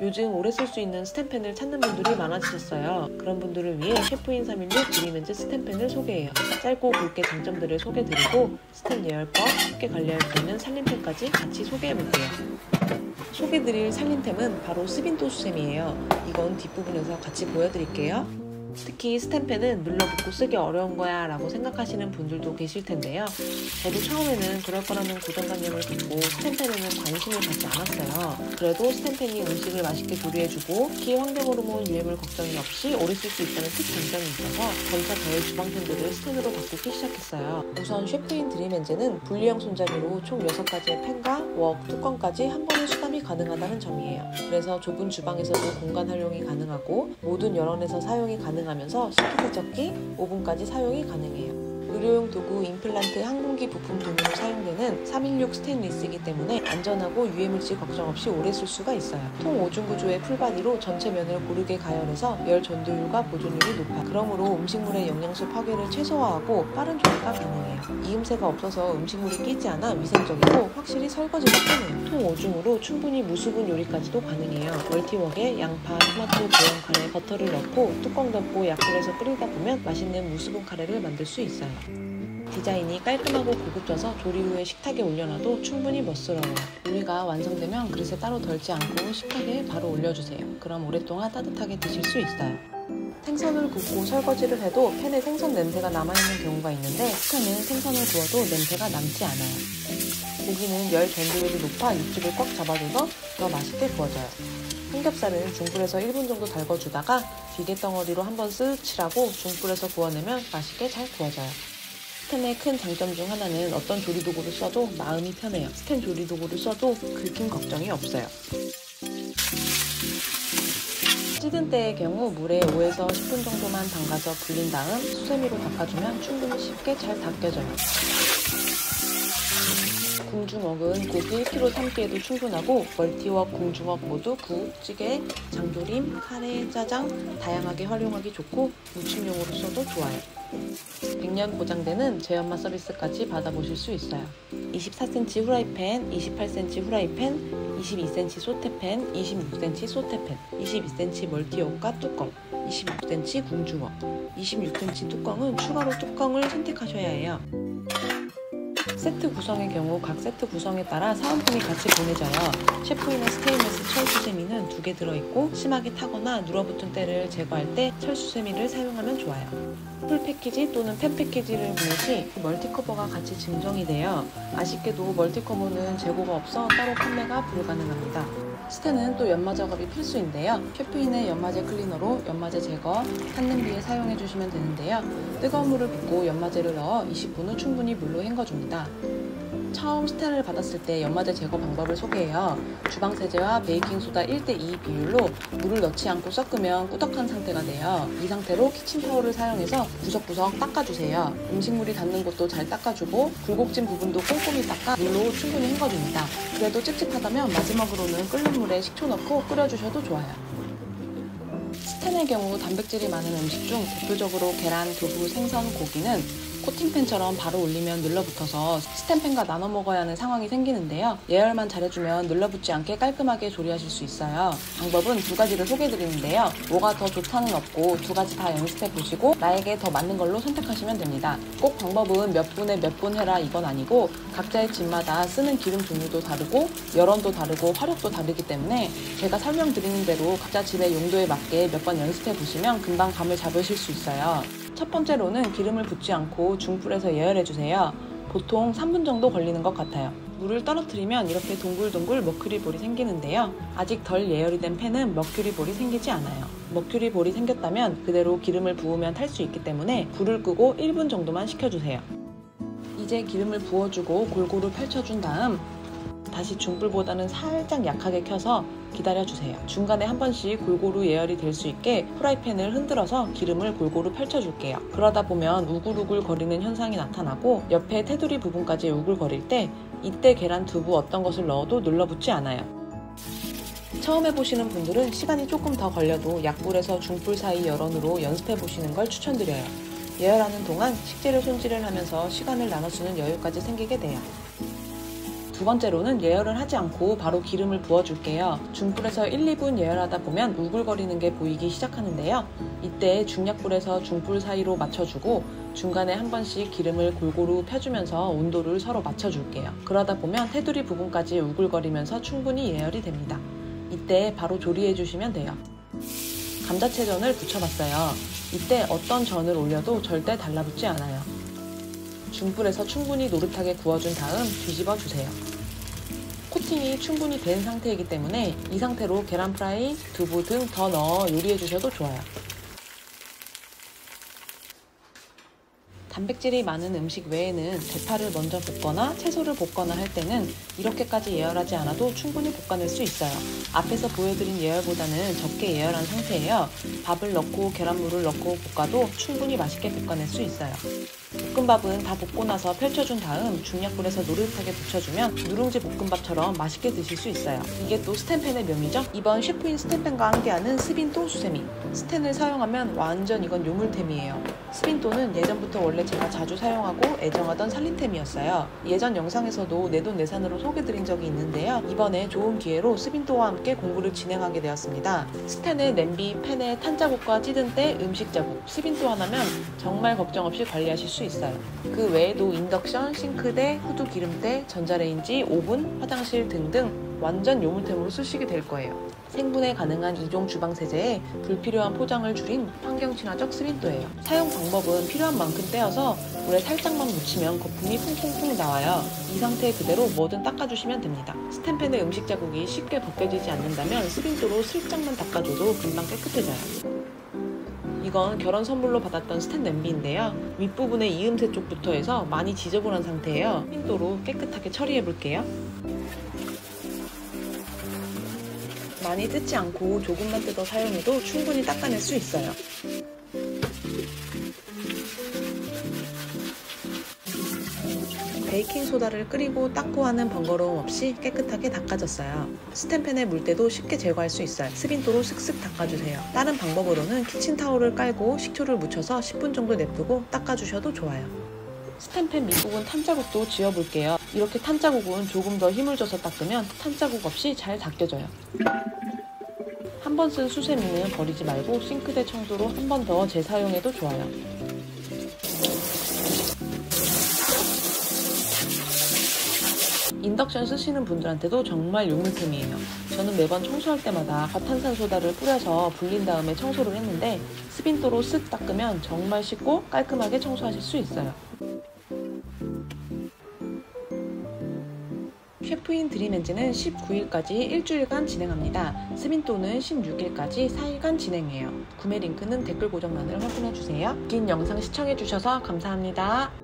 요즘 오래 쓸 수 있는 스텐펜을 찾는 분들이 많아지셨어요. 그런 분들을 위해 셰프인 316 드림엔즈 스텐펜을 소개해요. 짧고 굵게 장점들을 소개드리고 스텐 예열법, 쉽게 관리할 수 있는 살림템까지 같이 소개해볼게요. 소개드릴 살림템은 바로 스빈도 수세미예요. 이건 뒷부분에서 같이 보여드릴게요. 특히 스텐펜은 눌러붙고 쓰기 어려운 거야 라고 생각하시는 분들도 계실 텐데요. 저도 처음에는 그럴 거라는 고정관념을 갖고 스텐펜에는 관심을 갖지 않았어요. 그래도 스텐펜이 음식을 맛있게 조리해주고 특히 환경호르몬 유해물 걱정이 없이 오래 쓸 수 있다는 특장점이 있어서 점차 저의 주방템들을 스텐으로 바꾸기 시작했어요. 우선 셰프인 드림엔즈는 분리형 손잡이로 총 6가지의 펜과 웍, 뚜껑까지 한 번에 수납이 가능하다는 점이에요. 그래서 좁은 주방에서도 공간 활용이 가능하고 모든 여론에서 사용이 가능하면서 식기세척기, 오븐까지 사용이 가능해요. 의료용 도구, 임플란트, 항공기 부품 등으로 사용되는 316 스테인리스이기 때문에 안전하고 유해물질 걱정 없이 오래 쓸 수가 있어요. 통 5중 구조의 풀바디로 전체 면을 고르게 가열해서 열 전도율과 보존율이 높아 그러므로 음식물의 영양소 파괴를 최소화하고 빠른 조리가 가능해요. 이음새가 없어서 음식물이 끼지 않아 위생적이고 확실히 설거지가 편해요. 통 5중으로 충분히 무수분 요리까지도 가능해요. 멀티웍에 양파, 토마토, 고형 카레, 버터를 넣고 뚜껑 덮고 약불에서 끓이다 보면 맛있는 무수분 카레를 만들 수 있어요. 디자인이 깔끔하고 고급져서 조리 후에 식탁에 올려놔도 충분히 멋스러워요. 요리가 완성되면 그릇에 따로 덜지 않고 식탁에 바로 올려주세요. 그럼 오랫동안 따뜻하게 드실 수 있어요. 생선을 굽고 설거지를 해도 팬에 생선 냄새가 남아있는 경우가 있는데 스텐은 생선을 구워도 냄새가 남지 않아요. 고기는 열 전도율이 높아 육즙을 꽉 잡아줘서 더 맛있게 구워져요. 삼겹살은 중불에서 1분 정도 달궈주다가 비계덩어리로 한번 쓱 칠하고 중불에서 구워내면 맛있게 잘 구워져요. 스텐의 큰 장점 중 하나는 어떤 조리도구를 써도 마음이 편해요. 스텐 조리도구를 써도 긁힘 걱정이 없어요. 찌든 때의 경우 물에 5에서 10분 정도만 담가서 불린 다음 수세미로 닦아주면 충분히 쉽게 잘 닦여져요. 궁중웍은 고기 1kg 삶기에도 충분하고 멀티웍, 궁중웍 모두 국, 찌개, 장조림, 카레, 짜장 다양하게 활용하기 좋고 무침용으로 써도 좋아요. 100년 보장되는 제연마 서비스까지 받아보실 수 있어요. 24cm 후라이팬, 28cm 후라이팬, 22cm 소테팬, 26cm 소테팬, 22cm 멀티웍과 뚜껑, 26cm 궁중웍, 26cm 뚜껑은 추가로 뚜껑을 선택하셔야 해요. 세트 구성의 경우 각 세트 구성에 따라 사은품이 같이 보내져요. 셰프인의 스테인리스 철수세미는 2개 들어있고 심하게 타거나 눌어붙은 때를 제거할 때 철수세미를 사용하면 좋아요. 풀 패키지 또는 펜 패키지를 구매 시 멀티커버가 같이 증정이 돼요. 아쉽게도 멀티커버는 재고가 없어 따로 판매가 불가능합니다. 스텐은 또 연마 작업이 필수인데요. 셰프인의 연마제 클리너로 연마제 제거, 탔냄비에 사용해 주시면 되는데요. 뜨거운 물을 붓고 연마제를 넣어 20분 후 충분히 물로 헹궈줍니다. 처음 스텐을 받았을 때 연마제 제거 방법을 소개해요. 주방세제와 베이킹소다 1:2 비율로 물을 넣지 않고 섞으면 꾸덕한 상태가 돼요. 이 상태로 키친타올을 사용해서 구석구석 닦아주세요. 음식물이 닿는 곳도 잘 닦아주고 굴곡진 부분도 꼼꼼히 닦아 물로 충분히 헹궈줍니다. 그래도 찝찝하다면 마지막으로는 끓는 물에 식초 넣고 끓여주셔도 좋아요. 스텐의 경우 단백질이 많은 음식 중 대표적으로 계란, 두부, 생선, 고기는 코팅팬처럼 바로 올리면 눌러붙어서 스텐팬과 나눠 먹어야 하는 상황이 생기는데요. 예열만 잘해주면 눌러붙지 않게 깔끔하게 조리하실 수 있어요. 방법은 2가지를 소개해드리는데요. 뭐가 더 좋다는 없고 2가지 다 연습해보시고 나에게 더 맞는 걸로 선택하시면 됩니다. 꼭 방법은 몇 분에 몇 분 해라 이건 아니고 각자의 집마다 쓰는 기름 종류도 다르고 열원도 다르고 화력도 다르기 때문에 제가 설명드리는 대로 각자 집의 용도에 맞게 몇 번 연습해보시면 금방 감을 잡으실 수 있어요. 첫 번째로는 기름을 붓지 않고 중불에서 예열해주세요. 보통 3분 정도 걸리는 것 같아요. 물을 떨어뜨리면 이렇게 동글동글 머큐리볼이 생기는데요. 아직 덜 예열이 된 팬은 머큐리볼이 생기지 않아요. 머큐리볼이 생겼다면 그대로 기름을 부으면 탈 수 있기 때문에 불을 끄고 1분 정도만 식혀주세요. 이제 기름을 부어주고 골고루 펼쳐준 다음 다시 중불보다는 살짝 약하게 켜서 기다려주세요. 중간에 한 번씩 골고루 예열이 될 수 있게 프라이팬을 흔들어서 기름을 골고루 펼쳐줄게요. 그러다 보면 우글우글 거리는 현상이 나타나고 옆에 테두리 부분까지 우글거릴 때 이때 계란, 두부 어떤 것을 넣어도 눌러붙지 않아요. 처음 해보시는 분들은 시간이 조금 더 걸려도 약불에서 중불 사이 열원으로 연습해보시는 걸 추천드려요. 예열하는 동안 식재료 손질을 하면서 시간을 나눠주는 여유까지 생기게 돼요. 두 번째로는 예열을 하지 않고 바로 기름을 부어줄게요. 중불에서 1, 2분 예열하다 보면 우글거리는 게 보이기 시작하는데요. 이때 중약불에서 중불 사이로 맞춰주고 중간에 한 번씩 기름을 골고루 펴주면서 온도를 서로 맞춰줄게요. 그러다 보면 테두리 부분까지 우글거리면서 충분히 예열이 됩니다. 이때 바로 조리해주시면 돼요. 감자채전을 부쳐봤어요. 이때 어떤 전을 올려도 절대 달라붙지 않아요. 중불에서 충분히 노릇하게 구워준 다음 뒤집어 주세요. 코팅이 충분히 된 상태이기 때문에 이 상태로 계란 프라이, 두부 등 더 넣어 요리해 주셔도 좋아요. 단백질이 많은 음식 외에는 대파를 먼저 볶거나 채소를 볶거나 할 때는 이렇게까지 예열하지 않아도 충분히 볶아낼 수 있어요. 앞에서 보여드린 예열보다는 적게 예열한 상태예요. 밥을 넣고 계란물을 넣고 볶아도 충분히 맛있게 볶아낼 수 있어요. 볶음밥은 다 볶고 나서 펼쳐준 다음 중약불에서 노릇하게 부쳐주면 누룽지 볶음밥처럼 맛있게 드실 수 있어요. 이게 또 스텐펜의 묘미죠? 이번 셰프인 스텐펜과 함께하는 스빈또 수세미. 스텐을 사용하면 완전 이건 요물템이에요. 스빈또는 예전부터 원래 제가 자주 사용하고 애정하던 살림템이었어요. 예전 영상에서도 내돈내산으로 소개드린 적이 있는데요. 이번에 좋은 기회로 스빈또와 함께 공부를 진행하게 되었습니다. 스텐의 냄비, 팬에 탄 자국과 찌든 때 음식 자국, 스빈또 하나면 정말 걱정 없이 관리하실 수 있어요. 그 외에도 인덕션, 싱크대, 후드 기름대, 전자레인지, 오븐, 화장실 등등 완전 요물템으로 쓰시게 될 거예요. 생분해 가능한 2종 주방 세제에 불필요한 포장을 줄인 환경 친화적 스빈또예요. 사용 방법은 필요한 만큼 떼어서 물에 살짝만 묻히면 거품이 퐁퐁퐁 나와요. 이 상태 그대로 뭐든 닦아주시면 됩니다. 스텐펜의 음식 자국이 쉽게 벗겨지지 않는다면 스빈또로 슬쩍만 닦아줘도 금방 깨끗해져요. 이건 결혼 선물로 받았던 스텐 냄비인데요. 윗부분의 이음새 쪽부터 해서 많이 지저분한 상태예요. 스빈또로 깨끗하게 처리해 볼게요. 많이 뜯지 않고 조금만 뜯어 사용해도 충분히 닦아낼 수 있어요. 베이킹소다를 끓이고 닦고 하는 번거로움 없이 깨끗하게 닦아졌어요. 스텐펜의 물때도 쉽게 제거할 수 있어요. 스빈또로 슥슥 닦아주세요. 다른 방법으로는 키친타올을 깔고 식초를 묻혀서 10분 정도 냅두고 닦아주셔도 좋아요. 스텐펜 밑부분 탄자국도 지워볼게요. 이렇게 탄자국은 조금 더 힘을 줘서 닦으면 탄자국 없이 잘 닦여져요. 한 번 쓴 수세미는 버리지 말고 싱크대 청소로 한 번 더 재사용해도 좋아요. 인덕션 쓰시는 분들한테도 정말 요물템이에요. 저는 매번 청소할 때마다 과탄산소다를 뿌려서 불린 다음에 청소를 했는데 스빈또로 쓱 닦으면 정말 쉽고 깔끔하게 청소하실 수 있어요. 셰프인 드림엔진은 19일까지 일주일간 진행합니다. 스빈또는 16일까지 4일간 진행해요. 구매 링크는 댓글 고정란을 확인해주세요. 긴 영상 시청해주셔서 감사합니다.